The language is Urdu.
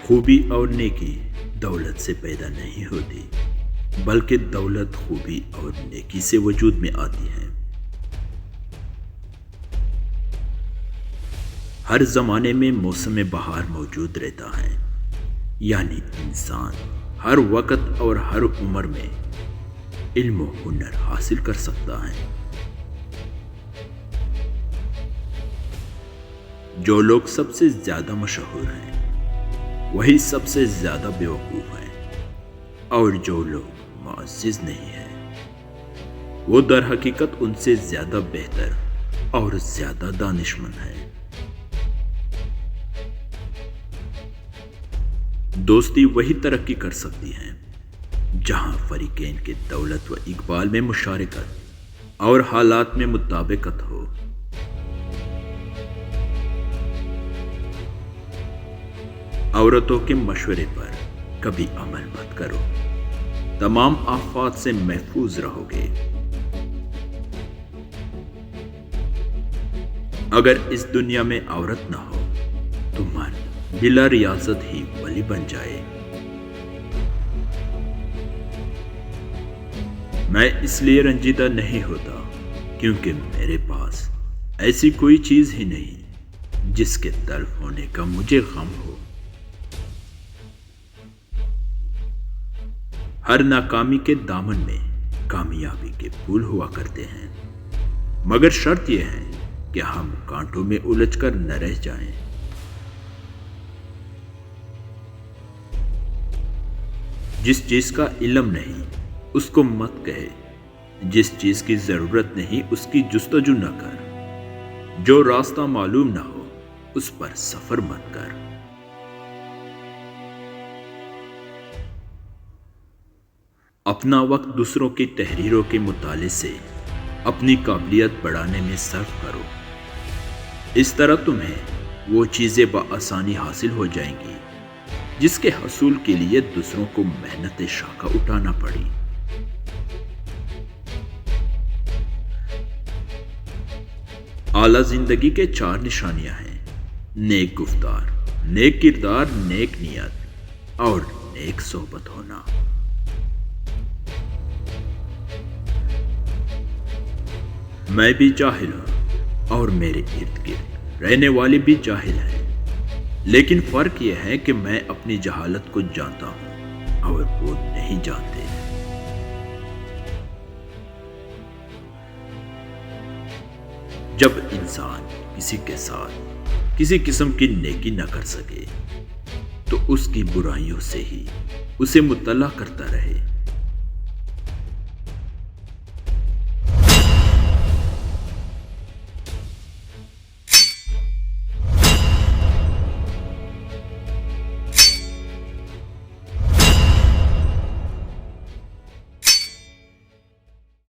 خوبی اور نیکی دولت سے پیدا نہیں ہوتی، بلکہ دولت خوبی اور نیکی سے وجود میں آتی ہے۔ ہر زمانے میں موسم بہار موجود رہتا ہے، یعنی انسان ہر وقت اور ہر عمر میں علم و ہنر حاصل کر سکتا ہے۔ جو لوگ سب سے زیادہ مشہور ہیں وہی سب سے زیادہ بیوقوف ہیں، اور جو لوگ معزز نہیں ہیں وہ در حقیقت ان سے زیادہ بہتر اور زیادہ دانشمند ہیں۔ دوستی وہی ترقی کر سکتی ہے جہاں فریقین کے دولت و اقبال میں مشارکت اور حالات میں مطابقت ہو۔ عورتوں کے مشورے پر کبھی عمل مت کرو، تمام آفات سے محفوظ رہو گے۔ اگر اس دنیا میں عورت نہ ہو تو مرد بلا ریاضت ہی ولی بن جائے۔ میں اس لیے رنجیدہ نہیں ہوتا کیونکہ میرے پاس ایسی کوئی چیز ہی نہیں جس کے تلف ہونے کا مجھے غم ہو۔ ہر ناکامی کے دامن میں کامیابی کے پھول ہوا کرتے ہیں، مگر شرط یہ ہے کہ ہم کانٹوں میں الجھ کر نہ رہ جائیں۔ جس چیز کا علم نہیں اس کو مت کہے، جس چیز کی ضرورت نہیں اس کی جستجو نہ کر، جو راستہ معلوم نہ ہو اس پر سفر مت کر۔ اپنا وقت دوسروں کی تحریروں کے مطالعے سے اپنی قابلیت بڑھانے میں صرف کرو، اس طرح تمہیں وہ چیزیں بآسانی حاصل ہو جائیں گی جس کے حصول کے لیے دوسروں کو محنت شاقہ اٹھانا پڑی۔ اعلیٰ زندگی کے 4 نشانیاں ہیں: نیک گفتار، نیک کردار، نیک نیت اور نیک صحبت ہونا۔ میں بھی جاہل ہوں اور میرے ارد گرد رہنے والے بھی جاہل ہیں، لیکن فرق یہ ہے کہ میں اپنی جہالت کو جانتا ہوں اور وہ نہیں جانتے۔ جب انسان کسی کے ساتھ کسی قسم کی نیکی نہ کر سکے تو اس کی برائیوں سے ہی اسے مطلع کرتا رہے۔